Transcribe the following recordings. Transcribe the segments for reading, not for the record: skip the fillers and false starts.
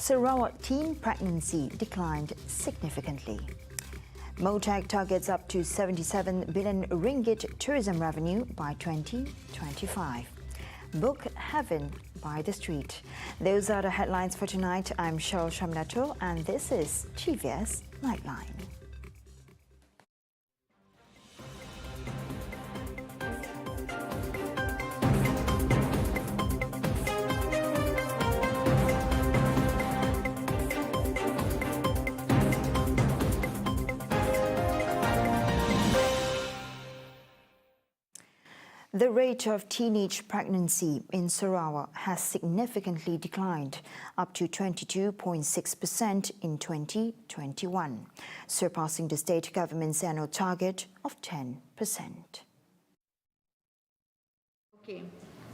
Sarawak teen pregnancy declined significantly. MOTAC targets up to 77 billion ringgit tourism revenue by 2025. Book Heaven by the Street. Those are the headlines for tonight. I'm Cheryl Shamnato and this is TVS Nightline. The rate of teenage pregnancy in Sarawak has significantly declined, up to 22.6% in 2021, surpassing the state government's annual target of 10%. Okay.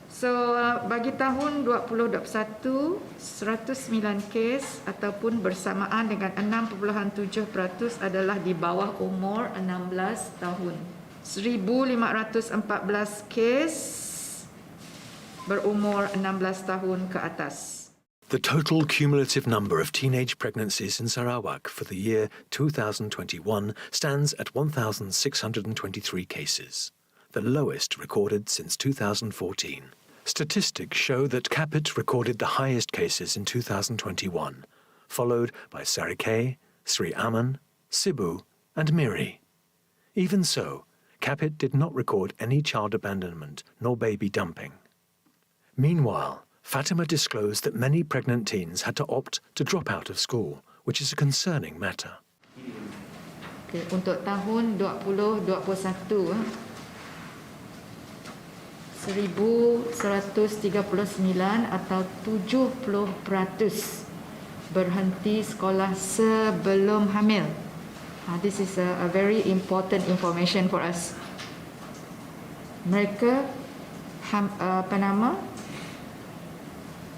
So, bagi tahun 2021, 109 kes ataupun bersamaan dengan 6.7% adalah di bawah umur 16 tahun. 1,514 kes berumur 16 tahun ke atas. The total cumulative number of teenage pregnancies in Sarawak for the year 2021 stands at 1,623 cases, the lowest recorded since 2014. Statistics show that Kapit recorded the highest cases in 2021, followed by Sarawak, Sri Aman, Cebu and Miri. Even so, Kapit did not record any child abandonment nor baby dumping. Meanwhile, Fatima disclosed that many pregnant teens had to opt to drop out of school, which is a concerning matter. Okay, untuk tahun 2021, 1,139 atau 70% berhenti sekolah sebelum hamil. This is a very important information for us. Mereka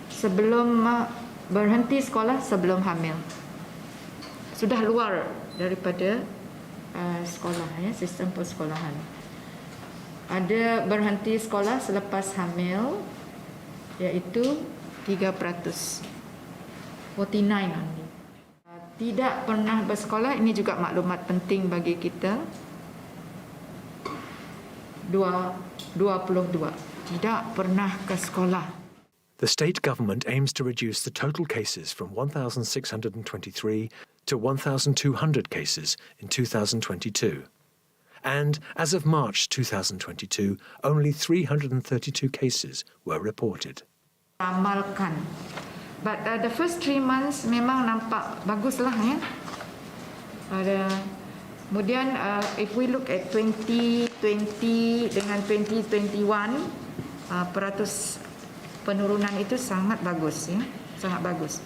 sebelum berhenti sekolah sebelum hamil, sudah luar daripada sekolah, sistem persekolahan. Ada berhenti sekolah selepas hamil, iaitu 3%, 49 only. Tidak pernah bersekolah, ini juga maklumat penting bagi kita. 22 tidak pernah ke sekolah. The state government aims to reduce the total cases from 1,623 to 1,200 cases in 2022. And as of March 2022, only 332 cases were reported. Amalkan. But the first 3 months memang nampak baguslah, ya. Kemudian if we look at 2020 dengan 2021, peratus penurunan itu sangat bagus, ya, sangat bagus.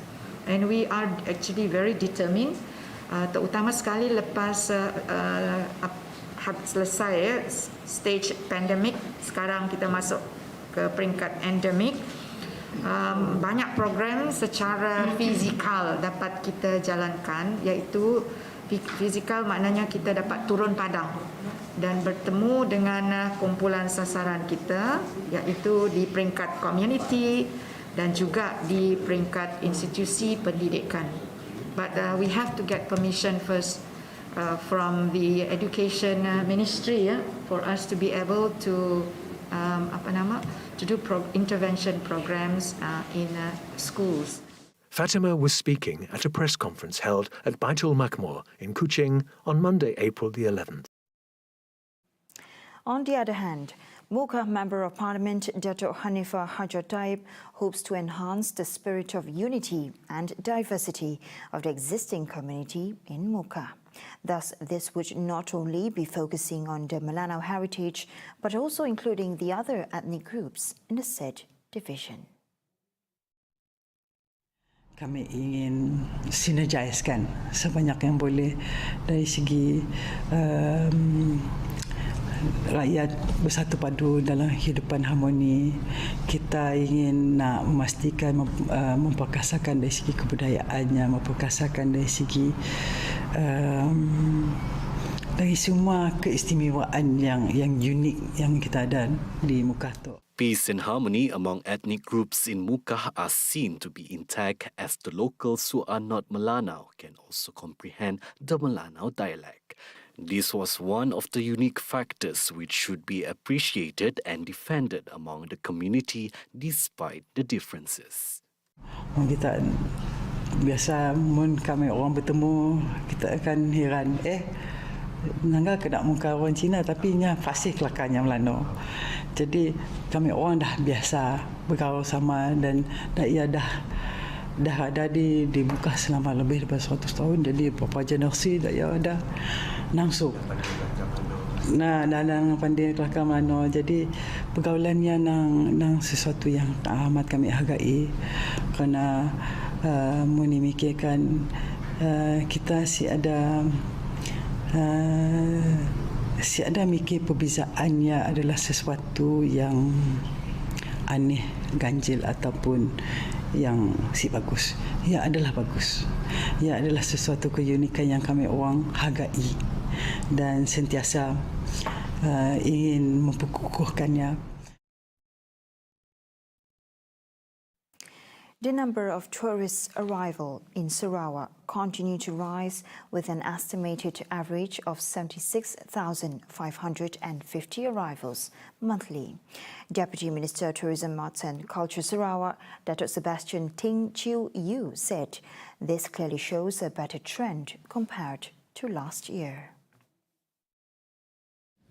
And we are actually very determined, terutama sekali lepas selesai, ya, stage pandemic, sekarang kita masuk ke peringkat endemik. Banyak program secara fizikal dapat kita jalankan, iaitu fizikal maknanya kita dapat turun padang dan bertemu dengan kumpulan sasaran kita, iaitu di peringkat community dan juga di peringkat institusi pendidikan. But we have to get permission first from the Education Ministry, for us to be able to to do intervention programs in schools. Fatima was speaking at a press conference held at Baitul Makmur in Kuching on Monday, April the 11th. On the other hand, Muka Member of Parliament Datuk Hanifah Hajar Taib hopes to enhance the spirit of unity and diversity of the existing community in Muka. Thus, this would not only be focusing on the Melanau heritage, but also including the other ethnic groups in the said division. Kami ingin sinergiskan sebanyak yang boleh dari segi rakyat bersatu padu dalam hidupan harmoni. Kita ingin nak memastikan memperkasakan dari segi kebudayaannya, memperkasakan dari segi dari semua keistimewaan yang unik yang kita ada di Muka tu. Peace and harmony among ethnic groups in Muka are seen to be intact as the locals who are not Melanau can also comprehend the Melanau dialect. This was one of the unique factors which should be appreciated and defended among the community despite the differences. Kita biasa mun kami orang bertemu, kita akan heran, nangga kena muka orang Cina tapi nya fasih kelakarnya Melanau. Jadi kami orang dah biasa bergaul sama dan ia dah ada di Muka selama lebih daripada 100 tahun. Jadi beberapa generasi dah ada langsung. Dalam pandai kelakar Melanau. Jadi pergaulannya nang sesuatu yang amat kami hargai kerana memikirkan kita si ada mikir perbezaannya adalah sesuatu yang aneh, ganjil ataupun yang si bagus. Ia adalah bagus. Ia adalah sesuatu keunikan yang kami orang hargai dan sentiasa ingin memperkukuhkannya. The number of tourists' arrival in Sarawak continue to rise with an estimated average of 76,550 arrivals monthly. Deputy Minister Tourism, Arts and Culture Sarawak, Datuk Sebastian Ting Chiu Yu said this clearly shows a better trend compared to last year.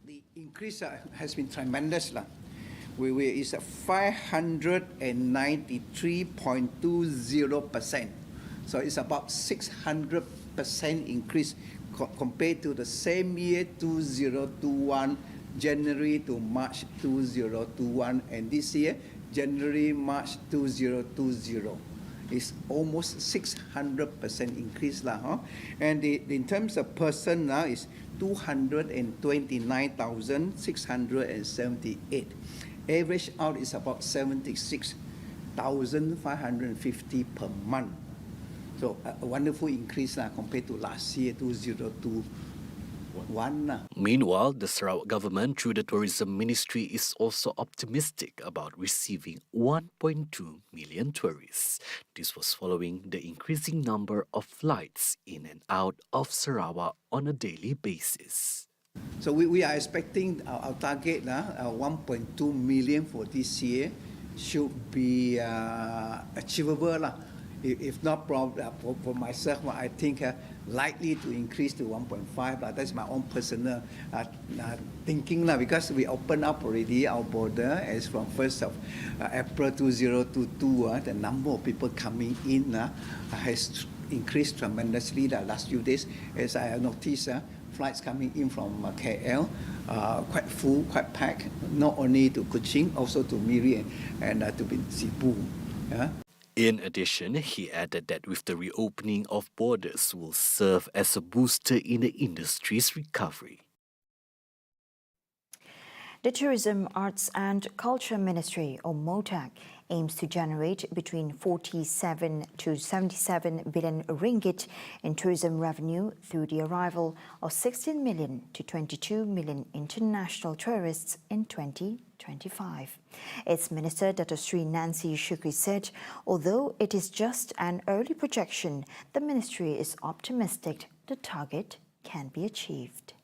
The increase has been tremendous. It's 593.20%. So it's about 600% increase compared to the same year 2021, January to March 2021, and this year, January, March 2020. It's almost 600% increase. And in terms of person now, it's 229,678. Average out is about 76,550 per month. So a wonderful increase compared to last year, 2021. Meanwhile, the Sarawak government through the Tourism Ministry is also optimistic about receiving 1.2 million tourists. This was following the increasing number of flights in and out of Sarawak on a daily basis. So we are expecting our target, 1.2 million for this year, should be achievable. If not, for myself, I think likely to increase to 1.5. That's my own personal thinking, because we open up already our border as from 1st of April 2022. The number of people coming in has increased tremendously the last few days, as I have noticed. Flights coming in from KL, quite full, quite packed, not only to Kuching, also to Miri and to Cebu. In addition, he added that with the reopening of borders will serve as a booster in the industry's recovery. The Tourism, Arts and Culture Ministry, or MOTAC, aims to generate between 47 to 77 billion ringgit in tourism revenue through the arrival of 16 million to 22 million international tourists in 2025. Its Minister, Dr. Sri Nancy Shukri, said although it is just an early projection, the ministry is optimistic the target can be achieved.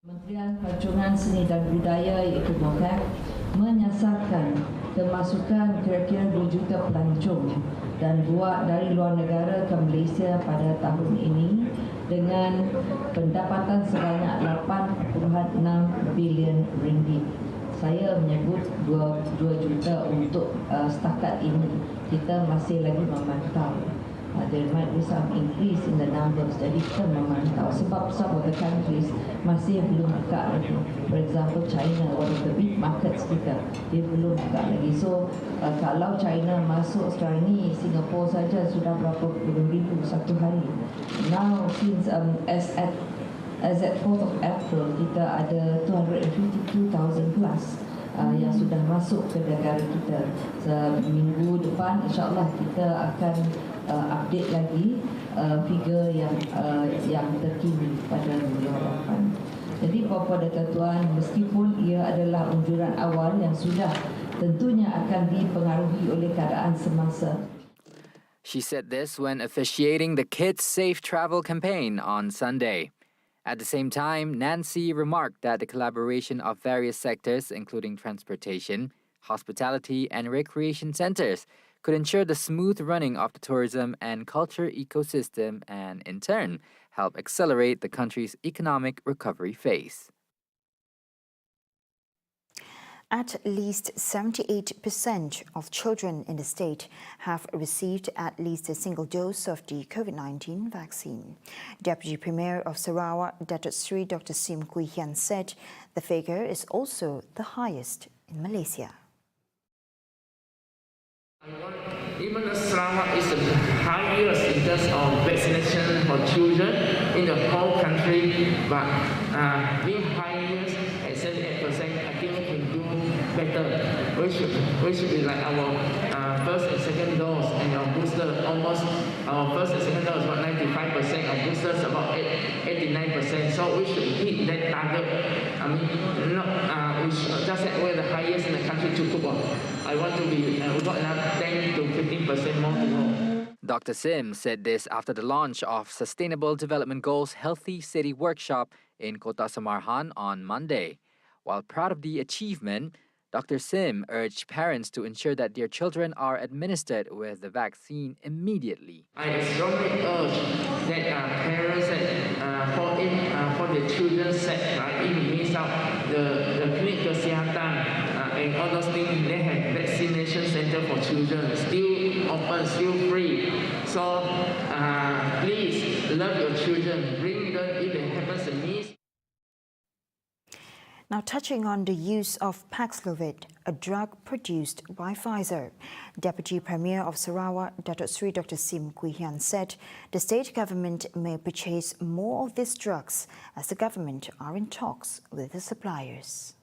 Kementerian Pelancongan Seni dan Budaya iaitu MOTAC menyasarkan kemasukan kira-kira 2 juta pelancong dan buat dari luar negara ke Malaysia pada tahun ini dengan pendapatan sebanyak 8.6 bilion ringgit. Saya menyebut 2 juta untuk setakat ini. Kita masih lagi memantau. There might be some increase in the numbers. Jadi kita memantau sebab some of the countries masih belum buka lagi. For example, China, one of the big markets kita, dia belum buka lagi. So kalau China masuk sekarang ini, Singapore saja sudah berapa puluh ribu satu hari. Now since as at 4th of April, kita ada 252,000 plus yang sudah masuk ke negara kita. Seminggu depan, insyaAllah kita akan update lagi figure yang terkini pada bulan hadapan. Jadi puan-puan dan tuan-tuan, meskipun ia adalah unjuran awal yang sudah tentunya akan dipengaruhi oleh keadaan semasa. She said this when officiating the Kids Safe Travel campaign on Sunday. At the same time, Nancy remarked that the collaboration of various sectors, including transportation, hospitality, and recreation centers, could ensure the smooth running of the tourism and culture ecosystem and, in turn, help accelerate the country's economic recovery phase. At least 78% of children in the state have received at least a single dose of the COVID-19 vaccine. Deputy Premier of Sarawak, Datuk Sri Dr. Sim Kui Hian said the figure is also the highest in Malaysia. Even Sarawak is the highest in terms of vaccination for children in the whole country, but being highest at 78%, I think we can do better. We should be like our first and second dose and our booster almost our first and second dose about 95%, our boosters about 89%. So we should hit that target. I mean, we should just say we're the highest in the country to football. I want to be we got enough 10 to 15% more to go. Dr. Sim said this after the launch of Sustainable Development Goals Healthy City Workshop in Kota Samarhan on Monday. While proud of the achievement, Dr. Sim urged parents to ensure that their children are administered with the vaccine immediately. I strongly urge that parents for their children's sake, if it means out the clinical kesihatan and all those things, they have vaccination center for children, still open, still free. So please love your children, bring them if it happens to me. Now, touching on the use of Paxlovid, a drug produced by Pfizer, Deputy Premier of Sarawak, Datuk Sri Dr. Sim Kui Hian said the state government may purchase more of these drugs as the government are in talks with the suppliers.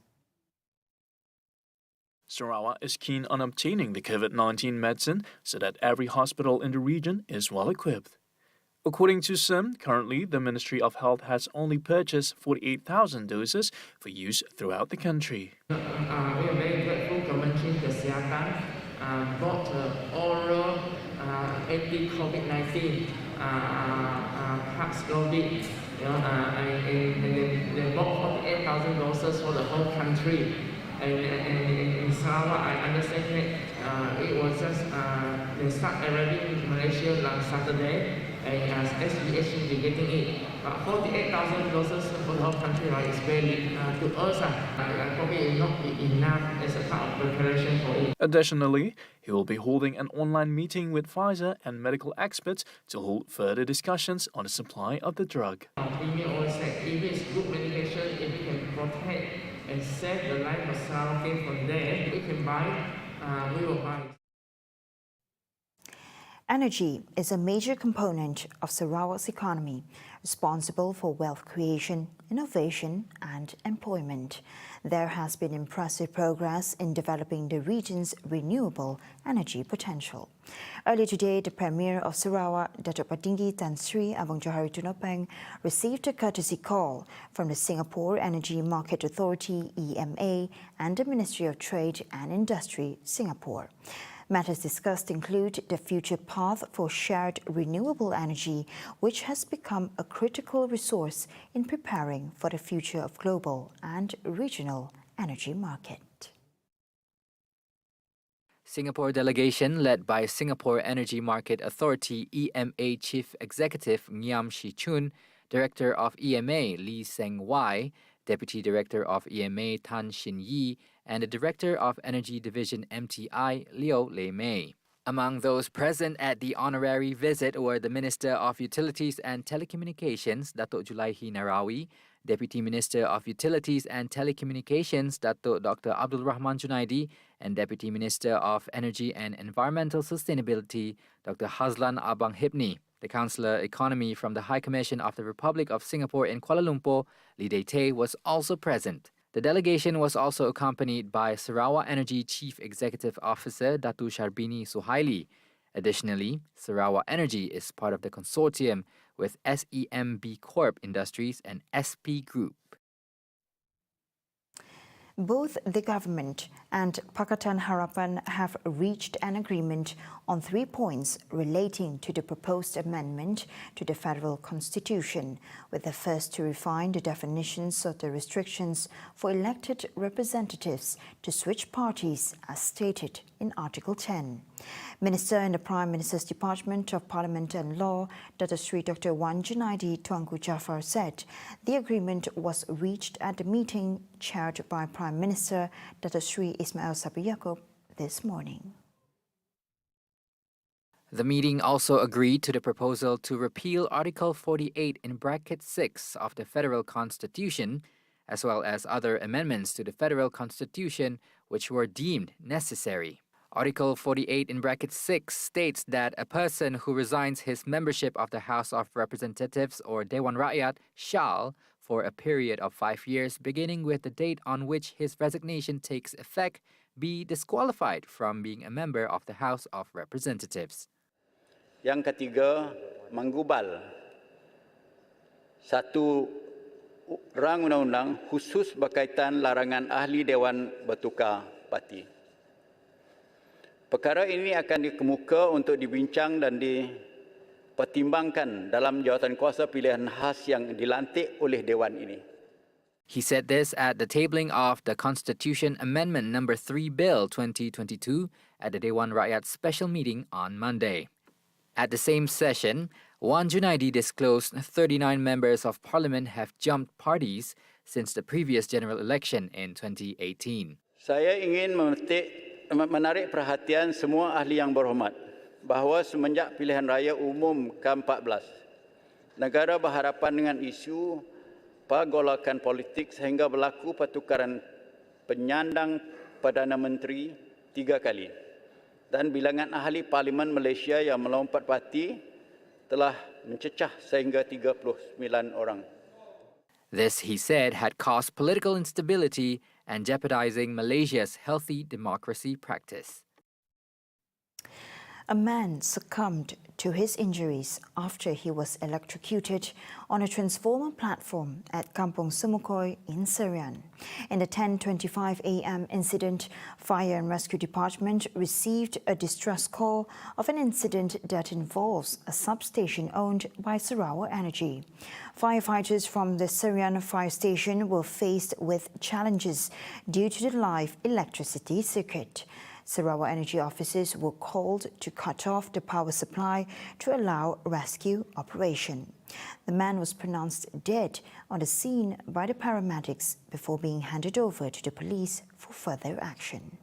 Sarawak is keen on obtaining the COVID-19 medicine so that every hospital in the region is well equipped. According to Sim, currently the Ministry of Health has only purchased 48,000 doses for use throughout the country. We are very grateful Kementerian Kesihatan bought oral anti-COVID-19 Paxlovid, and they bought 48,000 doses for the whole country. And in Sarawak, I understand that it was just they start arriving in Malaysia last Saturday, and SBH will be getting it. But 48,000 doses for the whole country, right, is very to us. Probably will not be enough as a part of preparation for it. Additionally, he will be holding an online meeting with Pfizer and medical experts to hold further discussions on the supply of the drug. Our Premier always said, if it's good medication, if we can protect and save the life of Sarawak from there, we can buy, we will buy. Energy is a major component of Sarawak's economy, responsible for wealth creation, innovation and employment. There has been impressive progress in developing the region's renewable energy potential. Earlier today, the Premier of Sarawak, Datuk Patinggi Tan Sri Abang Johari Tunopeng, received a courtesy call from the Singapore Energy Market Authority, EMA, and the Ministry of Trade and Industry, Singapore. Matters discussed include the future path for shared renewable energy, which has become a critical resource in preparing for the future of global and regional energy market. Singapore delegation led by Singapore Energy Market Authority EMA Chief Executive Ngiam Shi Chun, Director of EMA Lee Seng Wai, Deputy Director of EMA Tan Shin Yi, and the Director of Energy Division MTI Leo Lei Mei. Among those present at the honorary visit were the Minister of Utilities and Telecommunications, Datuk Julaihi Narawi, Deputy Minister of Utilities and Telecommunications, Datuk Dr. Abdul Rahman Junaidi, and Deputy Minister of Energy and Environmental Sustainability, Dr. Hazlan Abang Hipni. The Councillor Economy from the High Commission of the Republic of Singapore in Kuala Lumpur, Lee Dei Tay, was also present. The delegation was also accompanied by Sarawak Energy Chief Executive Officer Datu Sharbini Suhaili, Additionally, Sarawak Energy is part of the consortium with SEMB Corp Industries and SP Group. Both the government and Pakatan Harapan have reached an agreement on 3 points relating to the proposed amendment to the federal constitution, with the first to refine the definitions of the restrictions for elected representatives to switch parties as stated in Article 10. Minister in the Prime Minister's Department of Parliament and Law, Dr. Wan Junaidi Tuanku Jaafar, said the agreement was reached at the meeting chaired by Prime Minister Dr. Sri Ismail Sabri Yaakob this morning. The meeting also agreed to the proposal to repeal Article 48 in bracket 6 of the Federal Constitution, as well as other amendments to the Federal Constitution which were deemed necessary. Article 48 in bracket 6 states that a person who resigns his membership of the House of Representatives or Dewan Rakyat shall, for a period of 5 years beginning with the date on which his resignation takes effect, be disqualified from being a member of the House of Representatives. Yang ketiga, menggubal satu rang undang-undang khusus berkaitan larangan ahli Dewan bertukar parti. Perkara ini akan dikemuka untuk dibincang dan dipertimbangkan dalam jawatankuasa pilihan khas yang dilantik oleh Dewan ini. He said this at the tabling of the Constitution Amendment No. 3 Bill 2022 at the Dewan Rakyat special meeting on Monday. At the same session, Wan Junaidi disclosed 39 members of parliament have jumped parties since the previous general election in 2018. Saya ingin menarik perhatian semua ahli yang berhormat bahawa semenjak pilihan raya umum ke-14, negara berhadapan dengan isu pergolakan politik sehingga berlaku pertukaran penyandang Perdana Menteri 3 kali. Dan bilangan ahli Parlimen Malaysia yang melompat parti telah mencecah sehingga 39 orang. This, he said, had caused political instability and jeopardizing Malaysia's healthy democracy practice. A man succumbed to his injuries after he was electrocuted on a transformer platform at Kampung Sumukoi in Serian. In the 10:25 a.m. incident, Fire and Rescue Department received a distress call of an incident that involves a substation owned by Sarawak Energy. Firefighters from the Serian fire station were faced with challenges due to the live electricity circuit. Sarawak Energy officers were called to cut off the power supply to allow rescue operation. The man was pronounced dead on the scene by the paramedics before being handed over to the police for further action.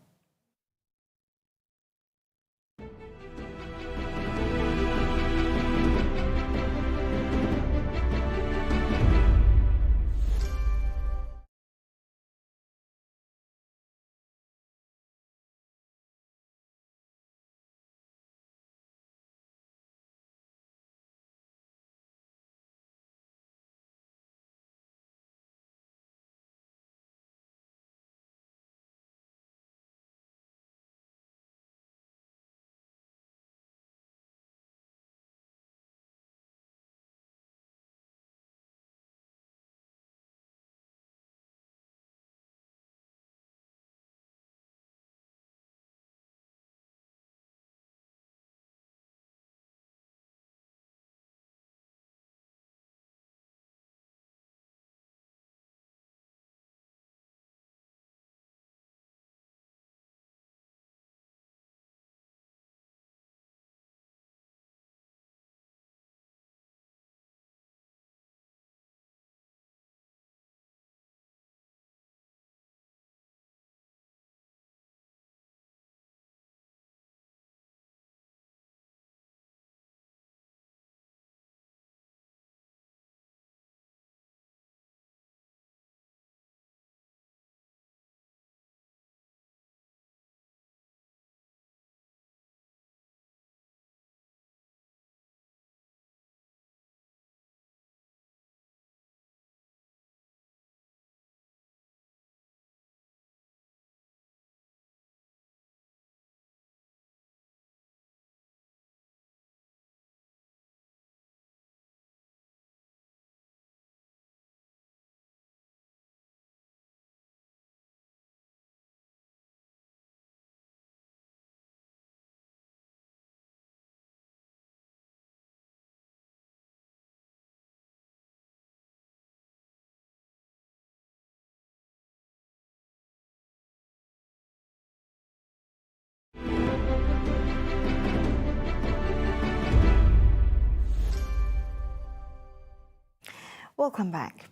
Welcome back.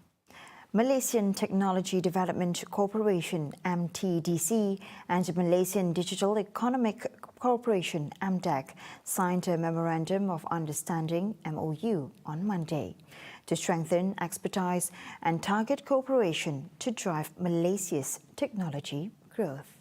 Malaysian Technology Development Corporation (MTDC) and Malaysian Digital Economic Corporation (MDEC) signed a Memorandum of Understanding (MOU) on Monday to strengthen expertise and target cooperation to drive Malaysia's technology growth.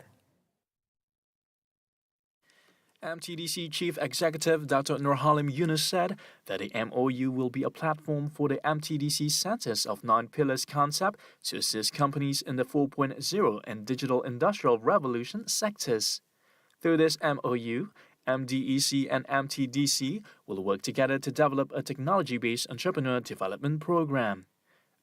MTDC Chief Executive Dato' Nurhalim Yunus said that the MOU will be a platform for the MTDC Centres of 9 Pillars concept to assist companies in the 4.0 and digital industrial revolution sectors. Through this MOU, MDEC and MTDC will work together to develop a technology-based entrepreneur development program.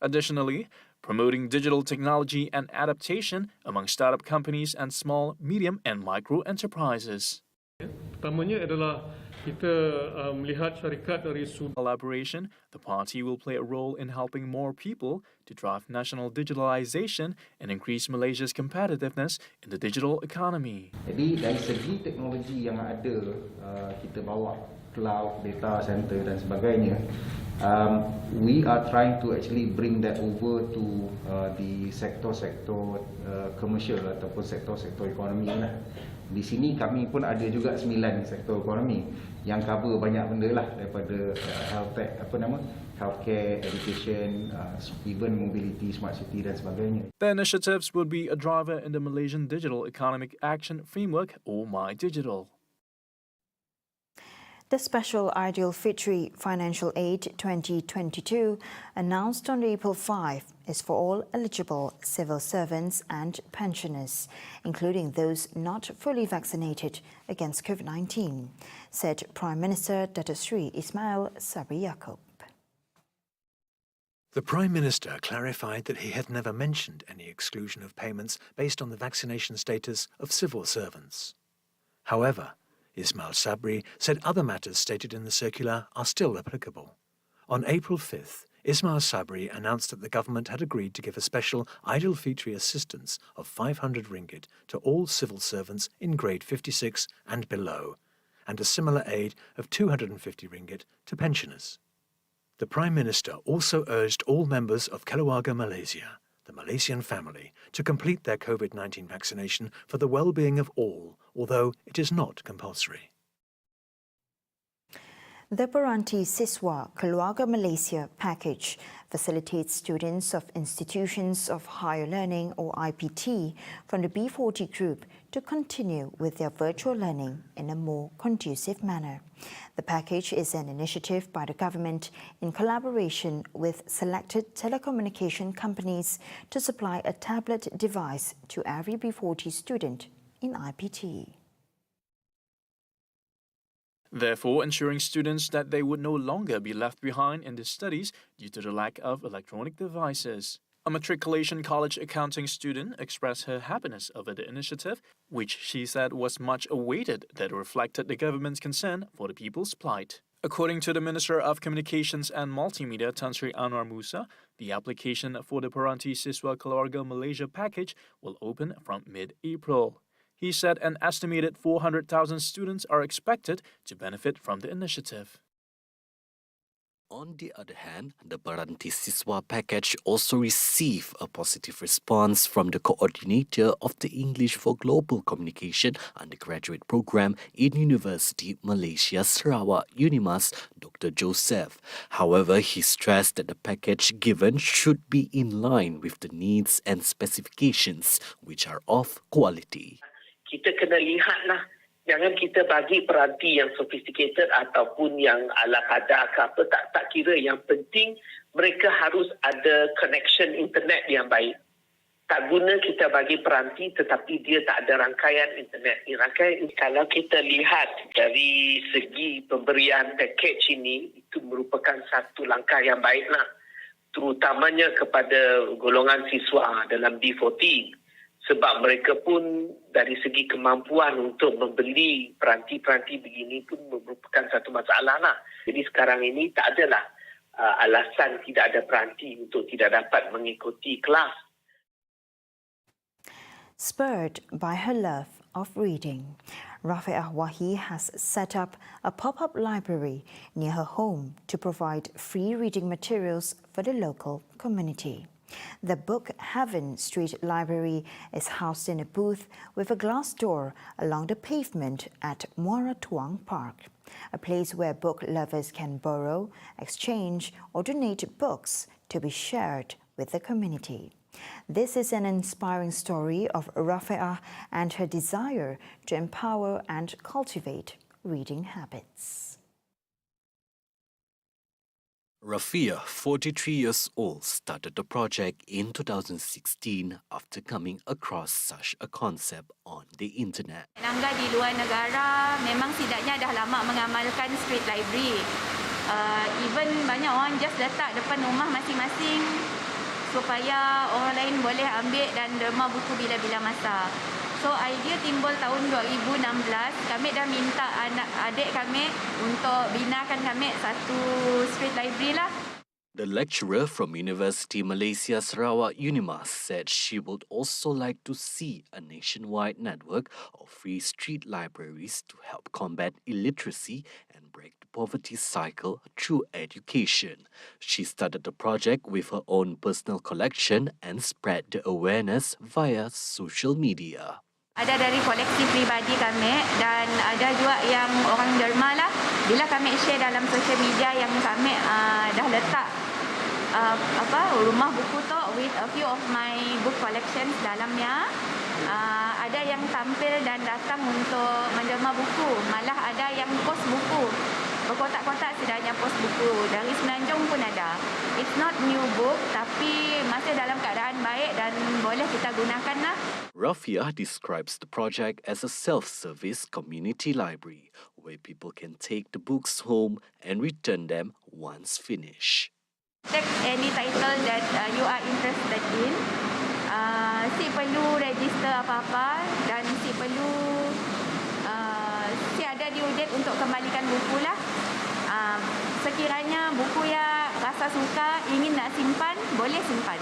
Additionally, promoting digital technology and adaptation among startup companies and small, medium and micro enterprises. Pertamanya adalah kita melihat syarikat dari sudut collaboration, the party will play a role in helping more people to drive national digitalization and increase Malaysia's competitiveness in the digital economy. Jadi dari segi teknologi yang ada, kita bawa cloud, data center dan sebagainya, we are trying to actually bring that over to the sektor-sektor commercial ataupun sektor-sektor ekonomi lah. Di sini kami pun ada juga 9 sektor ekonomi yang cover banyak benda lah, daripada healthcare, education, even mobility, smart city dan sebagainya. The initiatives would be a driver in the Malaysian Digital Economic Action Framework, or My Digital. The Special Ideal Fitri Financial Aid 2022, announced on April 5, is for all eligible civil servants and pensioners, including those not fully vaccinated against COVID-19, said Prime Minister Dato' Sri Ismail Sabri Yaakob. The Prime Minister clarified that he had never mentioned any exclusion of payments based on the vaccination status of civil servants. However, Ismail Sabri said other matters stated in the circular are still applicable. On April 5th, Ismail Sabri announced that the government had agreed to give a special Idul Fitri assistance of 500 ringgit to all civil servants in grade 56 and below, and a similar aid of 250 ringgit to pensioners. The Prime Minister also urged all members of Keluarga Malaysia, the Malaysian family, to complete their COVID-19 vaccination for the well-being of all, although it is not compulsory. The Peranti Siswa Keluarga Malaysia package facilitates students of institutions of higher learning, or IPT, from the B40 group to continue with their virtual learning in a more conducive manner. The package is an initiative by the government in collaboration with selected telecommunication companies to supply a tablet device to every B40 student in IPT. Therefore, ensuring students that they would no longer be left behind in their studies due to the lack of electronic devices. A matriculation college accounting student expressed her happiness over the initiative, which she said was much awaited, that reflected the government's concern for the people's plight. According to the Minister of Communications and Multimedia, Tan Sri Anwar Musa, the application for the Peranti Siswa Keluarga Malaysia package will open from mid-April. He said an estimated 400,000 students are expected to benefit from the initiative. On the other hand, the Peranti Siswa package also received a positive response from the coordinator of the English for Global Communication undergraduate program in University Malaysia Sarawak Unimas, Dr. Joseph. However, he stressed that the package given should be in line with the needs and specifications, which are of quality. Kita kena lihatlah, jangan kita bagi peranti yang sophisticated ataupun yang ala kadar ke apa, tak kira. Yang penting mereka harus ada connection internet yang baik. Tak guna kita bagi peranti tetapi dia tak ada rangkaian internet. Kalau kita lihat dari segi pemberian package ini, itu merupakan satu langkah yang baiklah, terutamanya kepada golongan siswa dalam D40. Sebab mereka pun dari segi kemampuan untuk membeli peranti-peranti begini pun merupakan satu masalah lah. Jadi sekarang ini tak adalah alasan tidak ada peranti untuk tidak dapat mengikuti kelas. Spurred by her love of reading, Rafi'ah Wahi has set up a pop-up library near her home to provide free reading materials for the local community. The Book Heaven Street Library is housed in a booth with a glass door along the pavement at Muara Tuang Park, a place where book lovers can borrow, exchange or donate books to be shared with the community. This is an inspiring story of Rafi'ah and her desire to empower and cultivate reading habits. Rafi'ah, 43 years old, started the project in 2016 after coming across such a concept on the internet. Nangga di luar negara memang setidaknya dah lama mengamalkan street library. Even banyak orang just letak depan rumah masing-masing supaya orang lain boleh ambil dan derma buku bila-bila masa. So idea timbul tahun 2016, kami dah minta adik kami untuk binakan kami satu street library lah. The lecturer from University Malaysia Sarawak UNIMAS said she would also like to see a nationwide network of free street libraries to help combat illiteracy and break the poverty cycle through education. She started the project with her own personal collection and spread the awareness via social media. Ada dari koleksi pribadi kami dan ada juga yang orang derma lah. Bila kami share dalam social media yang kami dah letak rumah buku tu with a few of my book collections dalamnya. Ada yang tampil dan datang untuk menderma buku. Malah ada yang post buku. Berkotak-kotak setidaknya post buku. Dari Semenanjung pun ada. It's not new book tapi masih dalam keadaan baik dan boleh kita gunakan lah. Rafi'ah describes the project as a self-service community library where people can take the books home and return them once finished. Take any title that you are interested in. Si perlu register apa-apa dan si perlu si ada due date untuk kembalikan buku lah. Sekiranya buku yang rasa suka, ingin nak simpan, boleh simpan.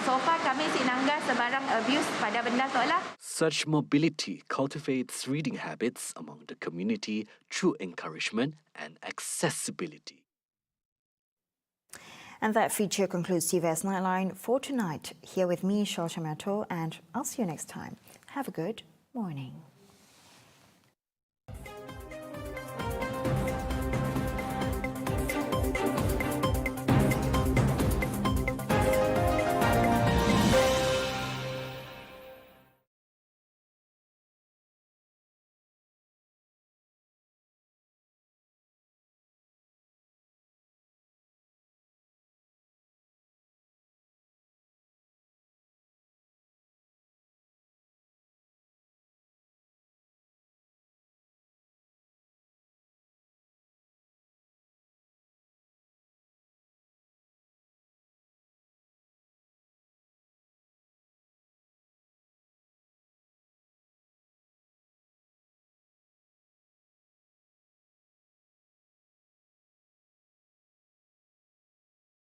So far kami si nangga sebarang abuse pada benda tu lah. Such mobility cultivates reading habits among the community through encouragement and accessibility. And that feature concludes TVS Nightline for tonight. Here with me, Shal Shamato, and I'll see you next time. Have a good morning.